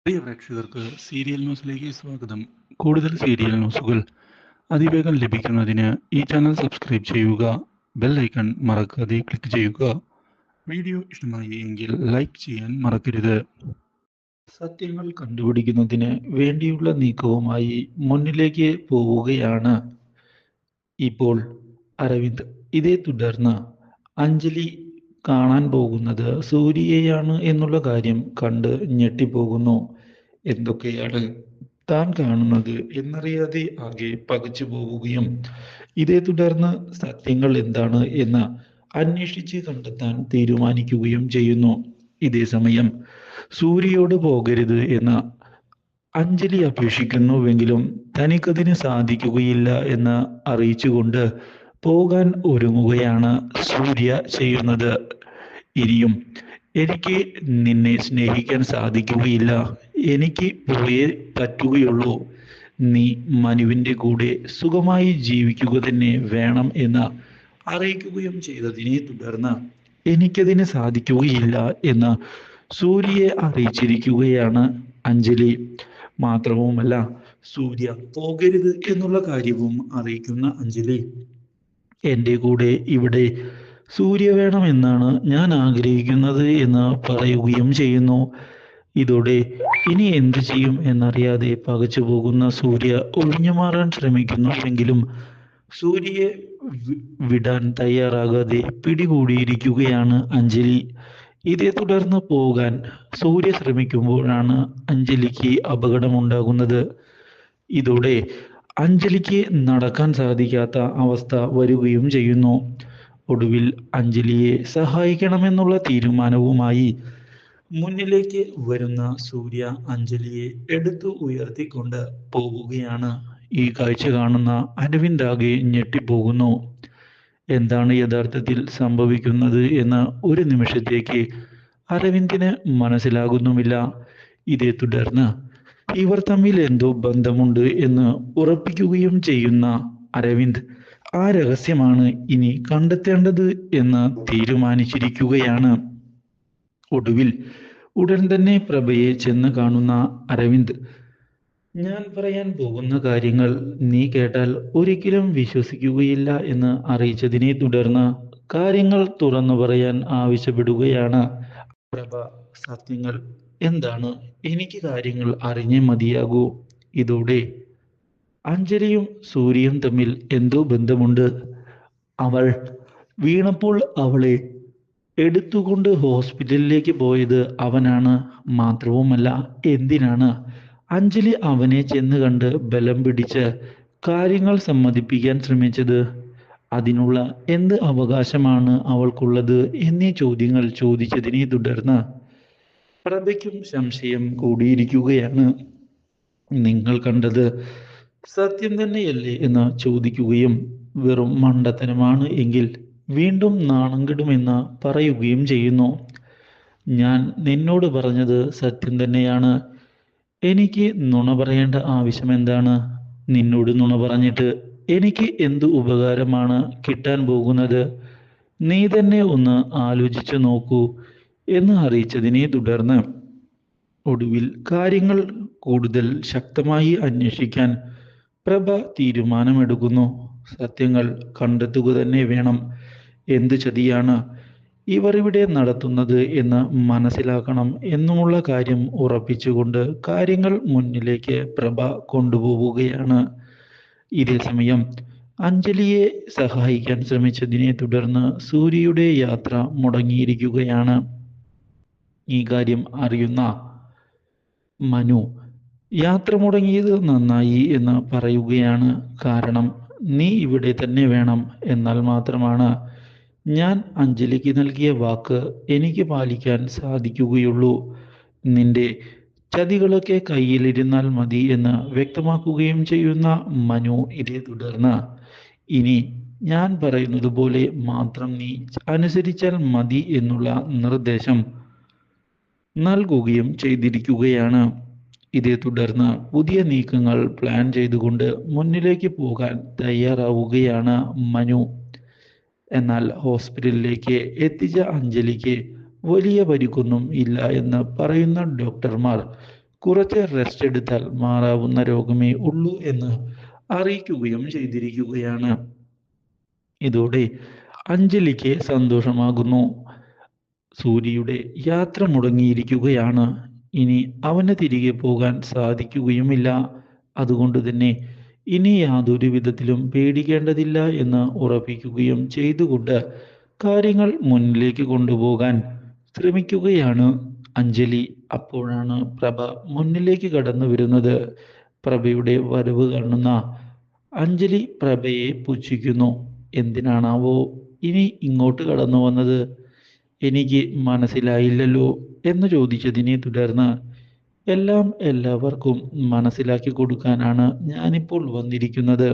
പ്രിയ പ്രേക്ഷകർക്ക് സീരിയൽ ന്യൂസിലേക്ക് സ്വാഗതം. കൂടുതൽ സീരിയൽ ന്യൂസുകൾ അതിവേഗം ലഭിക്കുന്നതിന് ഈ ചാനൽ സബ്സ്ക്രൈബ് ചെയ്യുക. ബെൽ ഐക്കൺ മറക്കാതെ ക്ലിക്ക് ചെയ്യുക. വീഡിയോ ഇഷ്ടമായി എങ്കിൽ ലൈക്ക് ചെയ്യാൻ മറക്കരുത്. സത്യങ്ങൾ കണ്ടുപിടിക്കുന്നതിന് വേണ്ടിയുള്ള നീക്കവുമായി മുന്നിലേക്ക് പോവുകയാണ് ഇപ്പോൾ അരവിന്ദ്. ഇതേ തുടർന്ന് അഞ്ജലി കാണാൻ പോകുന്നത് സൂര്യയെയാണ് എന്നുള്ള കാര്യം കണ്ട് ഞെട്ടിപ്പോകുന്നു. എന്തൊക്കെയാണ് താൻ കാണുന്നത് എന്നറിയാതെ ആകെ പകച്ചു പോവുകയും ഇതേ തുടർന്ന് സത്യങ്ങൾ എന്താണ് എന്ന് അന്വേഷിച്ച് കണ്ടെത്താൻ തീരുമാനിക്കുകയും ചെയ്യുന്നു. ഇതേ സമയം സൂര്യയോട് പോകരുത് എന്ന് അഞ്ജലി അപേക്ഷിക്കുന്നുവെങ്കിലും തനിക്കതിന് സാധിക്കുകയില്ല എന്ന് അറിയിച്ചുകൊണ്ട് പോകാൻ ഒരുങ്ങുകയാണ് സൂര്യ ചെയ്യുന്നത്. ഇനിയും എനിക്ക് നിന്നെ സ്നേഹിക്കാൻ സാധിക്കുകയില്ല, എനിക്ക് പോയേ പറ്റുകയുള്ളൂ, നീ മനുവിൻ്റെ കൂടെ സുഖമായി ജീവിക്കുക തന്നെ വേണം എന്ന് അറിയിക്കുകയും ചെയ്തതിനെ തുടർന്ന് എനിക്കതിന് സാധിക്കുകയില്ല എന്ന് സൂര്യയെ അറിയിച്ചിരിക്കുകയാണ് അഞ്ജലി. മാത്രവുമല്ല, സൂര്യ പോകരുത് എന്നുള്ള കാര്യവും അറിയിക്കുന്ന അഞ്ജലി, എൻ്റെ കൂടെ ഇവിടെ സൂര്യ വേണമെന്നാണ് ഞാൻ ആഗ്രഹിക്കുന്നത് എന്ന് പറയുകയും ചെയ്യുന്നു. ഇതോടെ ഇനി എന്തു ചെയ്യും എന്നറിയാതെ പകച്ചു പോകുന്ന സൂര്യ ഒഴിഞ്ഞു മാറാൻ ശ്രമിക്കുന്നുവെങ്കിലും സൂര്യയെ വിടാൻ തയ്യാറാകാതെ പിടികൂടിയിരിക്കുകയാണ് അഞ്ജലി. ഇതേ തുടർന്ന് പോകാൻ സൂര്യ ശ്രമിക്കുമ്പോഴാണ് അഞ്ജലിക്ക് അപകടമുണ്ടാകുന്നത്. ഇതോടെ അഞ്ജലിക്ക് നടക്കാൻ സാധിക്കാത്ത അവസ്ഥ വരികയും ചെയ്യുന്നു. ഒടുവിൽ അഞ്ജലിയെ സഹായിക്കണമെന്നുള്ള തീരുമാനവുമായി മുന്നിലേക്ക് വരുന്ന സൂര്യ അഞ്ജലിയെ എടുത്തു ഉയർത്തിക്കൊണ്ട് പോവുകയാണ്. ഈ കാഴ്ച കാണുന്ന അരവിന്ദ് ആകെ ഞെട്ടിപ്പോകുന്നു. എന്താണ് യഥാർത്ഥത്തിൽ സംഭവിക്കുന്നത് എന്ന് ഒരു നിമിഷത്തേക്ക് അരവിന്ദിന് മനസ്സിലാകുന്നുമില്ല. ഇതേ തുടർന്ന് ഇവർ തമ്മിൽ എന്തോ ബന്ധമുണ്ട് എന്ന് ഉറപ്പിക്കുകയും ചെയ്യുന്ന അരവിന്ദ് ആ രഹസ്യമാണ് ഇനി കണ്ടെത്തേണ്ടത് എന്ന് തീരുമാനിച്ചിരിക്കുകയാണ്. ഒടുവിൽ ഉടൻ തന്നെ പ്രഭയെ ചെന്ന് കാണുന്ന അരവിന്ദ്, ഞാൻ പറയാൻ പോകുന്ന കാര്യങ്ങൾ നീ കേട്ടാൽ ഒരിക്കലും വിശ്വസിക്കുകയില്ല എന്ന് അറിയിച്ചതിനെ തുടർന്ന് കാര്യങ്ങൾ തുറന്നു പറയാൻ ആവശ്യപ്പെടുകയാണ് പ്രഭ. സത്യങ്ങൾ എന്താണ്? എനിക്ക് കാര്യങ്ങൾ അറിഞ്ഞേ മതിയാകൂ. ഇതോടെ അഞ്ജലിയും സൂര്യയും തമ്മിൽ എന്തോ ബന്ധമുണ്ട്. അവൾ വീണപ്പോൾ അവളെ എടുത്തുകൊണ്ട് ഹോസ്പിറ്റലിലേക്ക് പോയത് അവനാണ്. മാത്രവുമല്ല, എന്തിനാണ് അഞ്ജലി അവനെ ചെന്ന് കണ്ട് ബലം പിടിച്ച് കാര്യങ്ങൾ സമ്മതിപ്പിക്കാൻ ശ്രമിച്ചത്? അതിനുള്ള എന്ത് അവകാശമാണ് അവൾക്കുള്ളത് എന്നീ ചോദ്യങ്ങൾ ചോദിച്ചതിനെ തുടർന്ന് പ്രഭയ്ക്കും സംശയം കൂടിയിരിക്കുകയാണ്. നിങ്ങൾ കണ്ടത് സത്യം തന്നെയല്ലേ എന്ന് ചോദിക്കുകയും വെറും മണ്ടത്തരമാണ് എങ്കിൽ വീണ്ടും നാണം കെടുമെന്ന് പറയുകയും ചെയ്യുന്നു. ഞാൻ നിന്നോട് പറഞ്ഞത് സത്യം തന്നെയാണ്. എനിക്ക് നുണ പറയേണ്ട ആവശ്യം എന്താണ്? നിന്നോട് നുണ പറഞ്ഞിട്ട് എനിക്ക് എന്ത് ഉപകാരമാണ് കിട്ടാൻ പോകുന്നത്? നീ തന്നെ ഒന്ന് ആലോചിച്ചു നോക്കൂ എന്ന് അറിയിച്ചതിനെ തുടർന്ന് ഒടുവിൽ കാര്യങ്ങൾ കൂടുതൽ ശക്തമായി അന്വേഷിക്കാൻ പ്രഭ തീരുമാനമെടുക്കുന്നു. സത്യങ്ങൾ കണ്ടെത്തുക തന്നെ വേണം. എന്ത് ചതിയാണ് ഇവർ ഇവിടെ നടത്തുന്നത് എന്ന് മനസ്സിലാക്കണം എന്നുമുള്ള കാര്യം ഉറപ്പിച്ചുകൊണ്ട് കാര്യങ്ങൾ മുന്നിലേക്ക് പ്രഭ കൊണ്ടുപോവുകയാണ്. ഇതേ സമയം അഞ്ജലിയെ സഹായിക്കാൻ ശ്രമിച്ചതിനെ തുടർന്ന് സൂര്യയുടെ യാത്ര മുടങ്ങിയിരിക്കുകയാണ്. ഈ കാര്യം അറിയുന്ന മനു യാത്ര മുടങ്ങിയത് നന്നായി എന്ന് പറയുകയാണ്. കാരണം നീ ഇവിടെ തന്നെ വേണം, എന്നാൽ മാത്രമാണ് ഞാൻ അഞ്ജലിക്ക് നൽകിയ വാക്ക് എനിക്ക് പാലിക്കാൻ സാധിക്കുകയുള്ളൂ. നിന്റെ ചതികളൊക്കെ കയ്യിലിരുന്നാൽ മതി എന്ന് വ്യക്തമാക്കുകയും ചെയ്യുന്ന മനു ഇതേ തുടർന്ന് ഇനി ഞാൻ പറയുന്നത് പോലെ മാത്രം നീ അനുസരിച്ചാൽ മതി എന്നുള്ള നിർദ്ദേശം നൽകുകയും ചെയ്തിരിക്കുകയാണ്. ഇതേ തുടർന്ന് പുതിയ നീക്കങ്ങൾ പ്ലാൻ ചെയ്തുകൊണ്ട് മുന്നിലേക്ക് പോകാൻ തയ്യാറാവുകയാണ് മനു. എന്നാൽ ഹോസ്പിറ്റലിലേക്ക് എത്തിച്ച അഞ്ജലിക്ക് വലിയ പരിക്കൊന്നും ഇല്ല എന്ന് പറയുന്ന ഡോക്ടർമാർ കുറച്ച് റെസ്റ്റ് എടുത്താൽ മാറാവുന്ന രോഗമേ ഉള്ളൂ എന്ന് അറിയിക്കുകയും ചെയ്തിരിക്കുകയാണ്. ഇതോടെ അഞ്ജലിക്ക് സന്തോഷമാകുന്നു. സൂര്യയുടെ യാത്ര മുടങ്ങിയിരിക്കുകയാണ്. ഇനി അവന് തിരികെ പോകാൻ സാധിക്കുകയുമില്ല. അതുകൊണ്ട് തന്നെ ഇനി യാതൊരു വിധത്തിലും പേടിക്കേണ്ടതില്ല എന്ന് ഉറപ്പിക്കുകയും ചെയ്തുകൊണ്ട് കാര്യങ്ങൾ മുന്നിലേക്ക് കൊണ്ടുപോകാൻ ശ്രമിക്കുകയാണ് അഞ്ജലി. അപ്പോഴാണ് പ്രഭ മുന്നിലേക്ക് കടന്നു വരുന്നത്. പ്രഭയുടെ വരവ് കാണുന്ന അഞ്ജലി പ്രഭയെ പുച്ഛിക്കുന്നു. എന്തിനാണാവോ ഇനി ഇങ്ങോട്ട് കടന്നു വന്നത്? എനിക്ക് മനസ്സിലായില്ലല്ലോ എന്ന് ചോദിച്ചതിനെ തുടർന്ന് എല്ലാം എല്ലാവർക്കും മനസ്സിലാക്കി കൊടുക്കാനാണ് ഞാനിപ്പോൾ വന്നിരിക്കുന്നത്.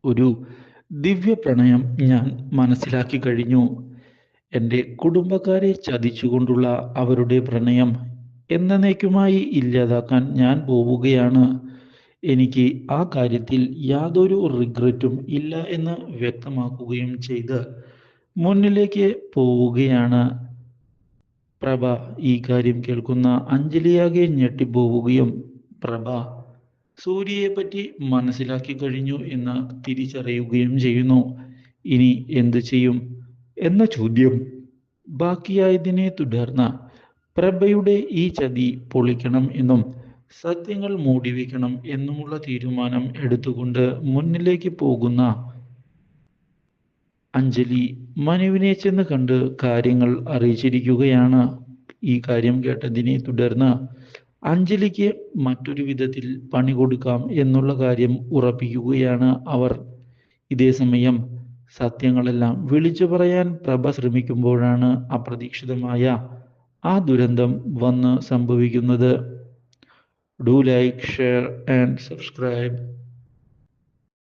ഒരു ദിവ്യ പ്രണയം ഞാൻ മനസ്സിലാക്കി കഴിഞ്ഞു. എൻ്റെ കുടുംബക്കാരെ ചതിച്ചുകൊണ്ടുള്ള അവരുടെ പ്രണയം എന്നേക്കുമായി ഇല്ലാതാക്കാൻ ഞാൻ പോവുകയാണ്. എനിക്ക് ആ കാര്യത്തിൽ യാതൊരു റിഗ്രറ്റും ഇല്ല എന്ന് വ്യക്തമാക്കുകയും ചെയ്ത് മുന്നിലേക്ക് പോവുകയാണ് പ്രഭ. ഈ കാര്യം കേൾക്കുന്ന അഞ്ജലിയാകെ ഞെട്ടിപ്പോവുകയും പ്രഭ സൂര്യയെ പറ്റി മനസ്സിലാക്കി കഴിഞ്ഞു എന്ന് തിരിച്ചറിയുകയും ചെയ്യുന്നു. ഇനി എന്തു ചെയ്യും എന്ന ചോദ്യം ബാക്കിയായതിനെ തുടർന്ന് പ്രഭയുടെ ഈ ചതി പൊളിക്കണം എന്നും സത്യങ്ങൾ മൂടിവെക്കണം എന്നുമുള്ള തീരുമാനം എടുത്തുകൊണ്ട് മുന്നിലേക്ക് പോകുന്ന അഞ്ജലി മനുവിനെ ചെന്ന് കണ്ട് കാര്യങ്ങൾ അറിയിച്ചിരിക്കുകയാണ്. ഈ കാര്യം കേട്ടതിനെ തുടർന്ന് അഞ്ജലിക്ക് മറ്റൊരു വിധത്തിൽ പണി കൊടുക്കാം എന്നുള്ള കാര്യം ഉറപ്പിക്കുകയാണ് അവർ. ഇതേ സമയം സത്യങ്ങളെല്ലാം വിളിച്ചു പറയാൻ പ്രഭ ശ്രമിക്കുമ്പോഴാണ് അപ്രതീക്ഷിതമായ ആ ദുരന്തം വന്ന് സംഭവിക്കുന്നത്. Do like, share and subscribe.